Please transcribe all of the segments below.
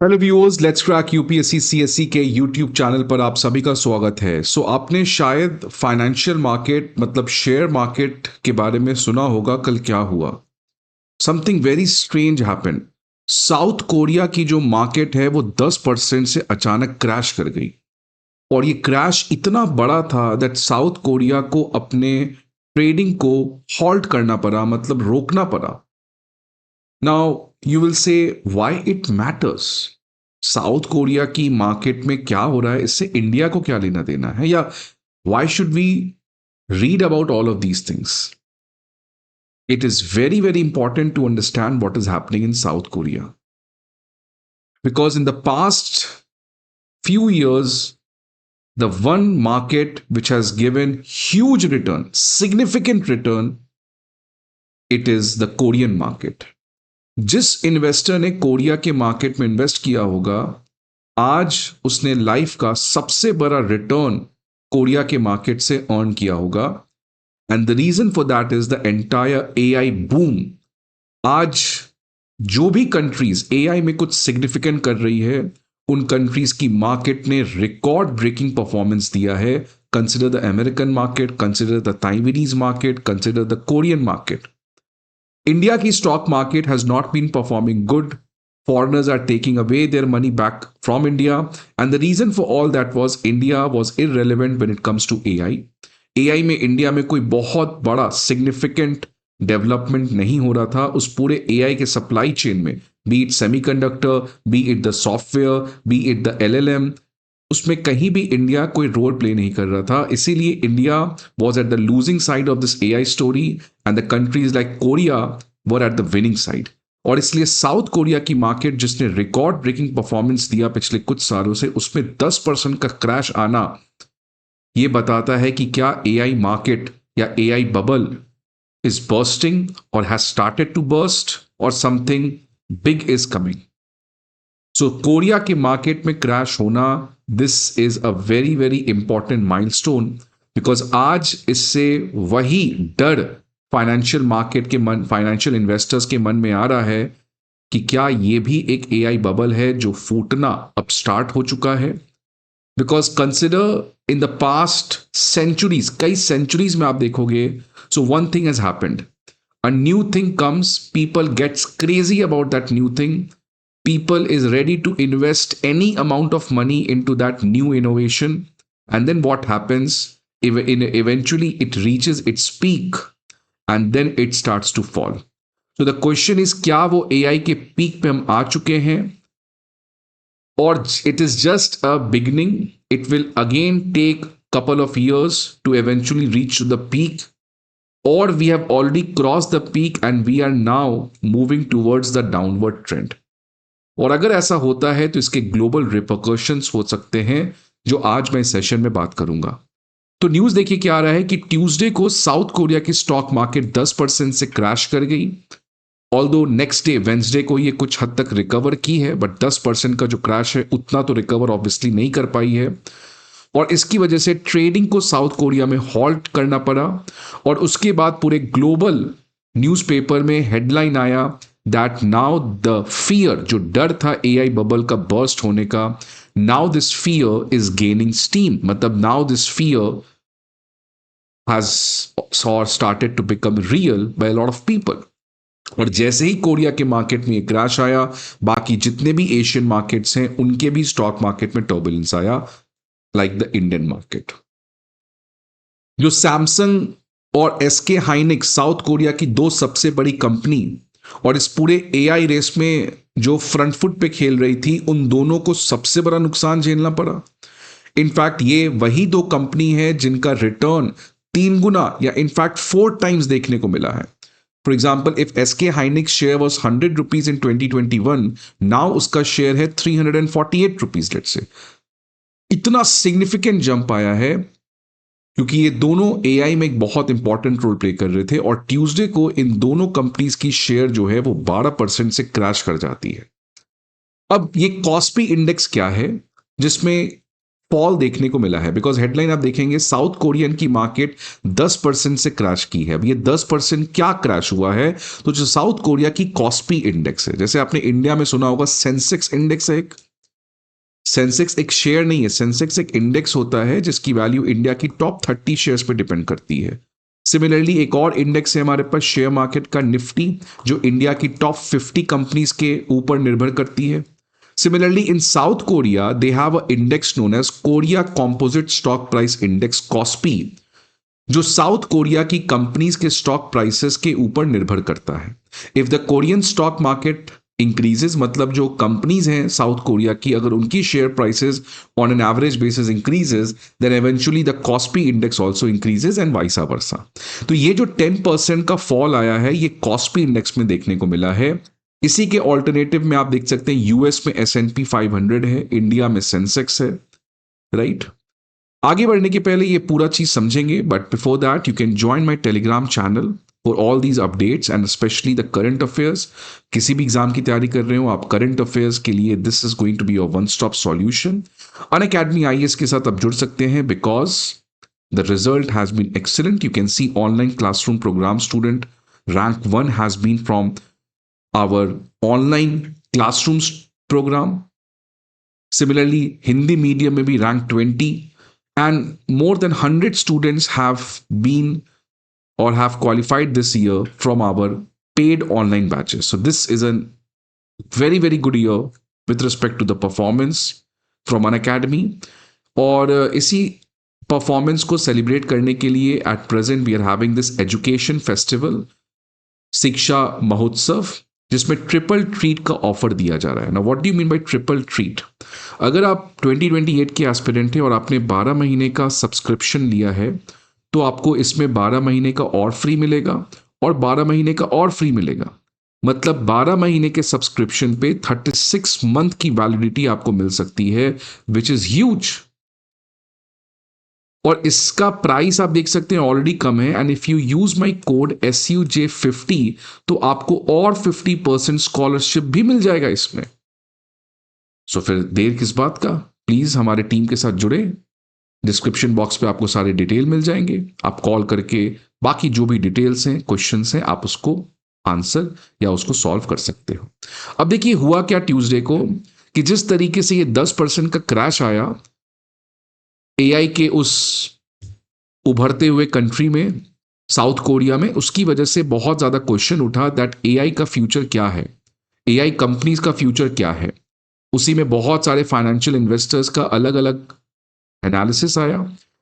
Hello viewers, let's crack UPSC CSC के YouTube channel पर आप सभी का स्वागत है। आपने शायद फाइनेंशियल मार्केट मतलब शेयर मार्केट के बारे में सुना होगा। कल क्या हुआ? Something very strange happened. South Korea की जो मार्केट है वो 10% से अचानक क्रैश कर गई। और ये क्रैश इतना बड़ा था दैट साउथ कोरिया को अपने ट्रेडिंग को हॉल्ट करना पड़ा, मतलब रोकना पड़ा। Now you will say why it matters. South Korea की मार्केट में क्या हो रहा है, इससे इंडिया को क्या लेना देना है, या why should we read about all of these things? It is very very important to understand what is happening in South Korea, because in the past few years, the one market which has given huge return, significant return, it is the Korean market. जिस investor ने Korea के market में invest किया होगा, आज उसने life का सबसे बड़ा रिटर्न कोरिया के मार्केट से अर्न किया होगा। And the reason for that is the entire AI boom. आज जो भी कंट्रीज एआई में कुछ सिग्निफिकेंट कर रही है, उन कंट्रीज की मार्केट ने रिकॉर्ड ब्रेकिंग परफॉर्मेंस दिया है। Consider the American market, consider the Taiwanese market, consider the Korean market. India की stock market has not been performing good. Foreigners are taking away their money back from India. And the reason for all that was India was irrelevant when it comes to AI. AI में India में कोई बहुत बड़ा significant development नहीं हो रहा था उस पूरे AI के सप्लाई चेन में, B it semiconductor, B it the software, B it the LLM। उसमें कहीं भी इंडिया कोई रोल प्ले नहीं कर रहा था। इसीलिए India was at the losing side of this AI story, and the countries like Korea were at the winning side. और इसलिए साउथ कोरिया की मार्केट जिसने रिकॉर्ड ब्रेकिंग परफॉर्मेंस दिया पिछले कुछ सालों से, उसमें 10% का क्रैश आना यह बताता है कि क्या एआई मार्केट या एआई बबल इज बर्स्टिंग और हैज स्टार्टेड टू बर्स्ट, और something big is coming. So Korea के मार्केट में क्रैश होना, this is a very very important milestone, because आज इससे वही डर फाइनेंशियल मार्केट के मन, फाइनेंशियल इन्वेस्टर्स के मन में आ रहा है कि क्या ये भी एक एआई बबल है जो फूटना अब स्टार्ट हो चुका है। Because consider in the past centuries, कई सेंचुरीज में आप देखोगे, so one thing has happened, a new thing comes, people gets crazy about that new thing, people is ready to invest any amount of money into that new innovation, and then what happens, eventually it reaches its peak and then it starts to fall. So the question is, क्या वो AI के peak पे हम आ चुके हैं, और it is just a beginning, it will again take couple of years to eventually reach to the peak, or we have already crossed the peak and we are now moving towards the downward trend. और अगर ऐसा होता है तो इसके global repercussions हो सकते हैं, जो आज मैं इस सेशन में बात करूंगा। तो न्यूज देखिए क्या आ रहा है कि ट्यूसडे को साउथ कोरिया की स्टॉक मार्केट 10% से क्रैश कर गई। ऑल्दो नेक्स्ट डे वेंसडे को ये कुछ हद तक रिकवर की है, बट 10% का जो क्रैश है उतना तो रिकवर ऑब्वियसली नहीं कर पाई है, और इसकी वजह से ट्रेडिंग को साउथ कोरिया में हॉल्ट करना पड़ा। और उसके बाद पूरे ग्लोबल न्यूज़पेपर में हेडलाइन आया दैट नाउ द फियर, जो डर था एआई बबल का बर्स्ट होने का, now this fear is gaining steam, मतलब now this fear has started to become real by lot of people. और जैसे ही कोरिया के मार्केट में ये क्रैश आया, बाकी जितने भी एशियन मार्केट्स हैं उनके भी स्टॉक मार्केट में टर्बुलेंस आया, लाइक द इंडियन मार्केट। जो सैमसंग और एसके हाइनिक्स साउथ कोरिया की दो सबसे बड़ी कंपनी, और इस पूरे एआई रेस में जो फ्रंट फुट पे खेल रही थी, उन दोनों को सबसे बड़ा नुकसान झेलना पड़ा। इनफैक्ट ये वही दो कंपनी है जिनका रिटर्न 3 गुना या इनफैक्ट 4 टाइम्स देखने को मिला है। For example, if SK Hynix share was 100 rupees in 2021, now उसका शेयर है 348 रुपीज। लेट्स से इतना सिग्निफिकेंट जंप आया है क्योंकि ये दोनों एआई में एक बहुत इंपॉर्टेंट रोल प्ले कर रहे थे, और ट्यूसडे को इन दोनों कंपनीज की शेयर जो है वो 12% से क्रैश कर जाती है। अब ये कॉस्पी इंडेक्स क्या है, जिसमें फॉल देखने को मिला है, बिकॉज हेडलाइन आप देखेंगे साउथ कोरियन की मार्केट 10% से क्रैश की है। अब ये 10% क्या क्रैश हुआ है? तो जो साउथ कोरिया की कॉस्पी इंडेक्स है, जैसे आपने इंडिया में सुना होगा सेंसेक्स इंडेक्स है, एक सेंसेक्स एक शेयर नहीं है, सेंसेक्स एक इंडेक्स होता है जिसकी वैल्यू इंडिया की टॉप 30 शेयर्स पे डिपेंड करती है। सिमिलरली एक और इंडेक्स है हमारे पास शेयर मार्केट का, निफ्टी, जो इंडिया की टॉप 50 कंपनीज के ऊपर निर्भर करती है। Similarly, in South Korea, they have an index known as Korea Composite Stock Price Index (KOSPI), जो साउथ कोरिया की कंपनीज के स्टॉक प्राइसेस के ऊपर निर्भर करता है। If the Korean stock market increases, मतलब जो कंपनीज हैं साउथ कोरिया की, अगर उनकी share prices on an average basis increases, then eventually the KOSPI index also increases and vice versa. तो ये जो 10% का फॉल आया है, ये कॉस्पी इंडेक्स में देखने को मिला है। इसी के ऑल्टरनेटिव में आप देख सकते हैं यूएस में S&P 500 है, इंडिया में सेंसेक्स है, राइट। आगे बढ़ने के पहले ये पूरा चीज समझेंगे, but before that you can join my Telegram channel for all these updates and specially the current affairs. किसी भी एग्जाम की तैयारी कर रहे हो आप, करंट अफेयर्स के लिए this is going to be your one stop solution. Unacademy IAS के साथ आप जुड़ सकते हैं because the result has been excellent. You can see online classroom program student rank 1 has been from our online classrooms program. Similarly, Hindi medium may be ranked 20, and more than 100 students have been or have qualified this year from our paid online batches. So this is a very, very good year with respect to the performance from Unacademy. और इसी performance को celebrate करने के लिए at present we are having this education festival, Shiksha Mahotsav, जिसमें triple treat का offer दिया जा रहा है ना। What do you mean by triple treat? अगर आप 2028 के एस्पिरेंट हैं और आपने 12 महीने का सब्सक्रिप्शन लिया है, तो आपको इसमें 12 महीने का और फ्री मिलेगा और 12 महीने का और फ्री मिलेगा। मतलब 12 महीने के सब्सक्रिप्शन पे 36 मंथ की वैलिडिटी आपको मिल सकती है, विच इज ह्यूज। और इसका प्राइस आप देख सकते हैं ऑलरेडी कम है, and if you use my code SUJ50 तो आपको और 50% स्कॉलरशिप भी मिल जाएगा इसमें। सो फिर देर किस बात का, प्लीज हमारे टीम के साथ जुड़े। डिस्क्रिप्शन बॉक्स पे आपको सारे डिटेल मिल जाएंगे, आप कॉल करके बाकी जो भी डिटेल्स हैं, क्वेश्चंस हैं, आप उसको आंसर या उसको सॉल्व कर सकते हो। अब देखिए हुआ क्या ट्यूसडे को, कि जिस तरीके से ये 10% का क्रैश आया AI के उस उभरते हुए कंट्री में, साउथ कोरिया में, उसकी वजह से बहुत ज्यादा क्वेश्चन उठा दैट AI का फ्यूचर क्या है, AI कंपनीज का फ्यूचर क्या है। उसी में बहुत सारे फाइनेंशियल इन्वेस्टर्स का अलग अलग एनालिसिस आया।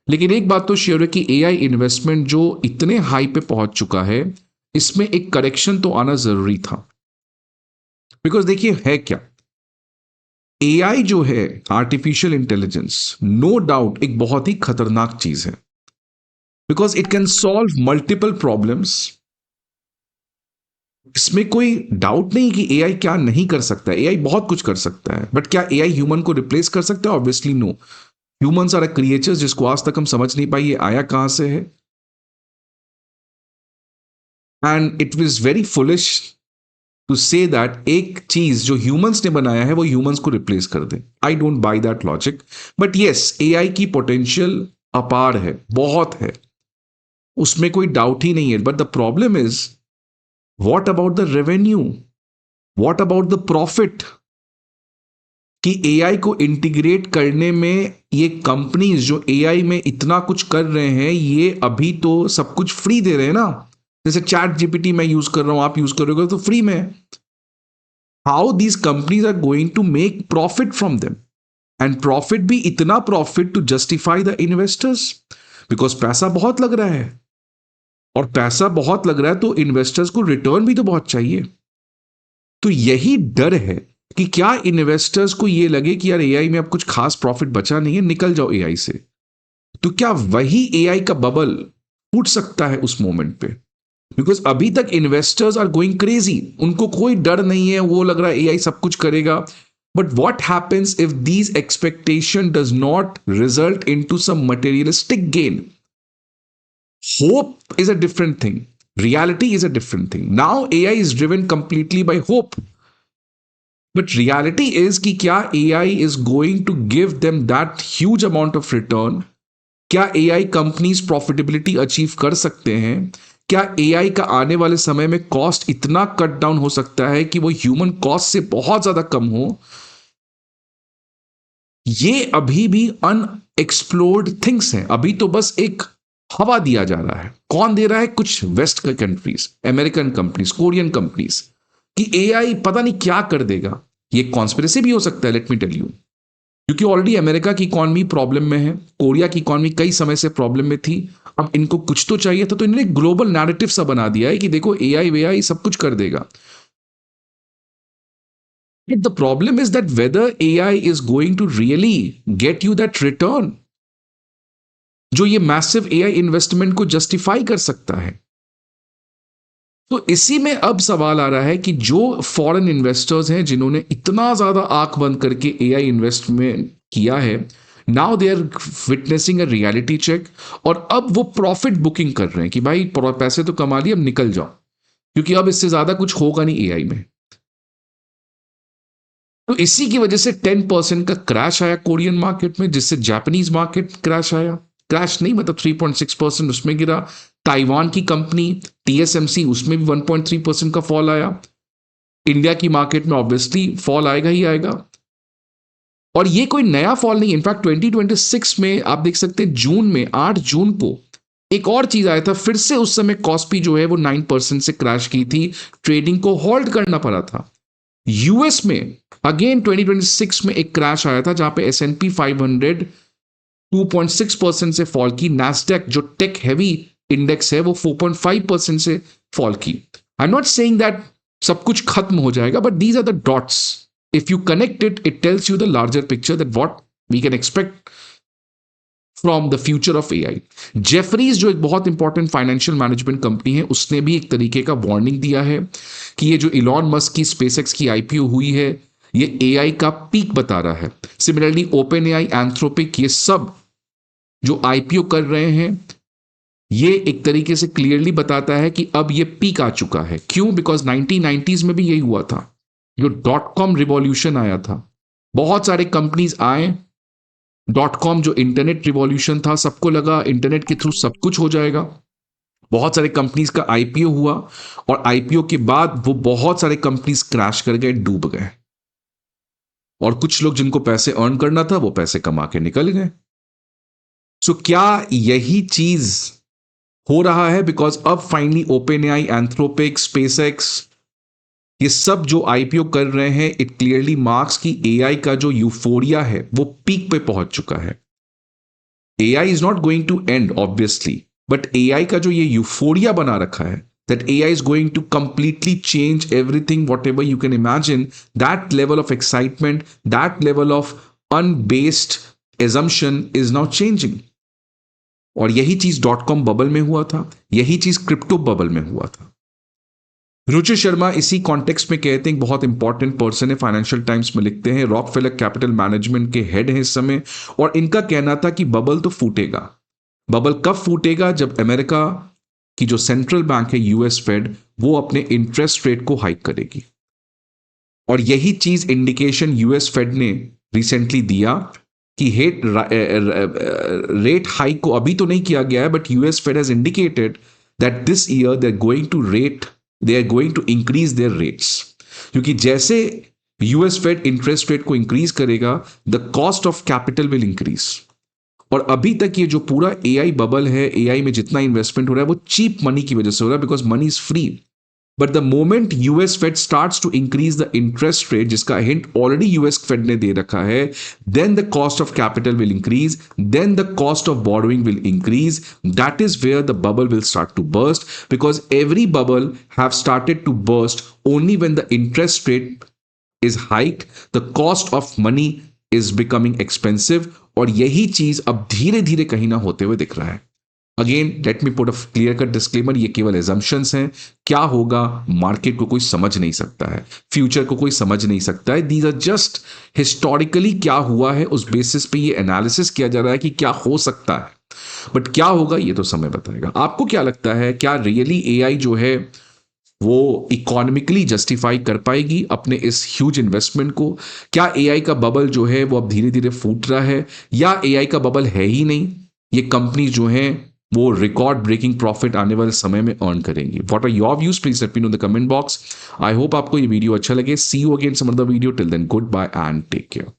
लेकिन एक बात तो श्योर है कि AI इन्वेस्टमेंट जो इतने हाई पे पहुंच चुका है, इसमें एक करेक्शन तो आना जरूरी था। बिकॉज देखिए है क्या, AI जो है आर्टिफिशियल इंटेलिजेंस, नो डाउट एक बहुत ही खतरनाक चीज है, because it can solve multiple problems. इसमें कोई डाउट नहीं कि AI क्या नहीं कर सकता है, AI बहुत कुछ कर सकता है, बट क्या AI ह्यूमन को रिप्लेस कर सकता है? Obviously no. Humans are a creatures जिसको आज तक हम समझ नहीं पाए ये आया कहां से है, and it was very foolish to say that एक चीज जो ह्यूमंस ने बनाया है वो ह्यूमंस को रिप्लेस कर दे। I don't buy that logic, but yes AI की पोटेंशियल अपार है, बहुत है, उसमें कोई डाउट ही नहीं है। But the problem is what about the revenue, what about the profit, कि AI को इंटीग्रेट करने में ये कंपनीज जो AI में इतना कुछ कर रहे हैं, ये अभी तो सब कुछ फ्री दे रहे हैं ना। जैसे ChatGPT मैं यूज कर रहा हूं, आप यूज करोगे तो फ्री में। How these companies are going to make profit from them, and profit भी इतना profit to justify the investors, because पैसा बहुत लग रहा है, और पैसा बहुत लग रहा है तो इन्वेस्टर्स को रिटर्न भी तो बहुत चाहिए। तो यही डर है कि क्या इन्वेस्टर्स को ये लगे कि यार AI में अब कुछ खास प्रॉफिट बचा नहीं है, निकल जाओ AI से। तो क्या वही AI का बबल फूट सकता है उस मोमेंट पे? बिकॉज अभी तक इन्वेस्टर्स आर गोइंग क्रेजी, उनको कोई डर नहीं है, वो लग रहा है AI सब कुछ करेगा। But what happens if these expectation does not result in to some materialistic gain? Hope is a different thing. Reality is a different thing. Now AI is driven completely by hope. But reality is कि क्या AI is going to give them that huge amount of return? क्या AI companies profitability achieve कर सकते हैं? क्या AI का आने वाले समय में कॉस्ट इतना कट डाउन हो सकता है कि वो ह्यूमन कॉस्ट से बहुत ज्यादा कम हो? ये अभी भी अनएक्सप्लोर्ड थिंग्स हैं। अभी तो बस एक हवा दिया जा रहा है। कौन दे रहा है? कुछ वेस्ट के countries, American companies, Korean companies, कि एआई पता नहीं क्या कर देगा। ये कॉन्स्पिरेसी भी हो सकता है, लेट मी टेल यू, क्योंकि ऑलरेडी अमेरिका की इकॉनमी प्रॉब्लम में है, कोरिया की इकॉनमी कई समय से प्रॉब्लम में थी। अब इनको कुछ तो चाहिए था, तो इन्होंने ग्लोबल नैरेटिव सा बना दिया है कि देखो एआई वेआई सब कुछ कर देगा। The problem is that whether AI is going to really get you that return जो ये मैसिव एआई इन्वेस्टमेंट को जस्टिफाई कर सकता है। तो इसी में अब सवाल आ रहा है कि जो फॉरेन इन्वेस्टर्स हैं जिन्होंने इतना ज्यादा आंख बंद करके एआई इन्वेस्टमेंट किया है, now they are witnessing a reality check, और अब वो प्रॉफिट बुकिंग कर रहे हैं कि भाई पैसे तो कमा लिए, अब निकल जाओ, क्योंकि अब इससे ज्यादा कुछ होगा नहीं एआई में। तो इसी की वजह से 10% का क्रैश आया कोरियन मार्केट में, जिससे जापानीज मार्केट क्रैश आया। क्रैश नहीं मतलब 3.6% उसमें गिरा। ताइवान की कंपनी टीएसएमसी, उसमें भी 1.3% का फॉल आया। इंडिया की मार्केट में ऑब्वियसली फॉल आएगा ही आएगा, और ये कोई नया फॉल नहीं। इनफैक्ट 2026 में आप देख सकते हैं जून में, 8 जून को एक और चीज आया था, फिर से उस समय कॉस्पी जो है वो 9% से क्रैश की थी, ट्रेडिंग को होल्ड करना पड़ा था। यूएस में अगेन 2026 में एक क्रैश आया था, जहां पे S&P 500 2.6% से फॉल की। नैस्डैक जो टेक हैवी इंडेक्स है वो 4.5% से फॉल की। I am not saying that सब कुछ खत्म हो जाएगा, but these are the dots. If you connect it, it tells you the larger picture that what we can expect from the future of AI. Jefferies जो एक बहुत important financial management company है, उसने भी एक तरीके का वार्निंग दिया है कि ये जो इलॉन मस्क की स्पेसएक्स की आईपीओ हुई है, ये एआई का पीक बता रहा है। सिमिलरली ओपन एआई, एंथ्रोपिक, ये सब जो आईपीओ कर रहे हैं, ये एक तरीके से क्लियरली बताता है कि अब ये पीक आ चुका है। क्यों? बिकॉज 1990s में भी यही हुआ था, जो .com रिवॉल्यूशन आया था। बहुत सारे कंपनीज आए, .com जो इंटरनेट रिवॉल्यूशन था, सबको लगा इंटरनेट के थ्रू सब कुछ हो जाएगा। बहुत सारे कंपनीज का आईपीओ हुआ, और आईपीओ के बाद वो बहुत सारे कंपनीज क्रैश कर गए, डूब गए, और कुछ लोग जिनको पैसे अर्न करना था वो पैसे कमा के निकल गए। सो क्या यही चीज हो रहा है? बिकॉज अब finally open AI, Anthropic, SpaceX, ये सब जो आईपीओ कर रहे हैं, इट क्लियरली मार्क्स कि एआई का जो यूफोरिया है वो पीक पे पहुंच चुका है। AI is not going to end obviously, but AI का जो ये यूफोरिया बना रखा है, that AI is going to completely change everything, whatever you can imagine, that level of excitement, that level of unbased assumption is now changing. और यही चीज .com bubble में हुआ था, यही चीज क्रिप्टो बबल में हुआ था। रुचि शर्मा इसी कॉन्टेक्स्ट में कहते हैं, बहुत इंपॉर्टेंट पर्सन है, फाइनेंशियल टाइम्स में लिखते हैं, रॉकफेलर कैपिटल मैनेजमेंट के हेड हैं इस समय, और इनका कहना था कि बबल तो फूटेगा। बबल कब फूटेगा? जब अमेरिका कि जो सेंट्रल बैंक है यूएस फेड, वो अपने इंटरेस्ट रेट को हाइक करेगी। और यही चीज इंडिकेशन यूएस फेड ने रिसेंटली दिया कि रेट हाइक को अभी तो नहीं किया गया है, but US Fed has indicated that this year they are going to increase their rates. क्योंकि जैसे यूएस फेड इंटरेस्ट रेट को इंक्रीज करेगा, the cost of capital will increase. और अभी तक ये जो पूरा एआई बबल है, एआई में जितना इन्वेस्टमेंट हो रहा है, वो चीप मनी की वजह से हो रहा है, because money is free. But the moment US Fed starts to increase the interest rate, जिसका हिंट ऑलरेडी यूएस फेड ने दे रखा है, then the cost of capital will increase, then the cost of borrowing will increase. That is where the bubble will start to burst, because every bubble have started to burst only when the interest rate is hike, the cost of money is becoming expensive. और यही चीज अब धीरे धीरे कहीं ना होते हुए दिख रहा है। Again let me put a clear cut disclaimer, ये केवल एजम्पशंस हैं। क्या होगा मार्केट को कोई समझ नहीं सकता है, फ्यूचर को कोई समझ नहीं सकता है। दीज आर जस्ट हिस्टोरिकली क्या हुआ है, उस बेसिस पे ये एनालिसिस किया जा रहा है कि क्या हो सकता है। बट क्या होगा ये तो समय बताएगा। आपको क्या लगता है, क्या रियली एआई जो है वो इकोनॉमिकली जस्टिफाई कर पाएगी अपने इस ह्यूज इन्वेस्टमेंट को? क्या एआई का बबल जो है वो अब धीरे धीरे फूट रहा है, या एआई का बबल है ही नहीं? ये कंपनी जो है वो रिकॉर्ड ब्रेकिंग प्रॉफिट आने वाले समय में अर्न करेंगी। What are your views? Please let me know in the comment box. I hope आपको ये वीडियो अच्छा लगे। See you again some other video. Till then goodbye and take care.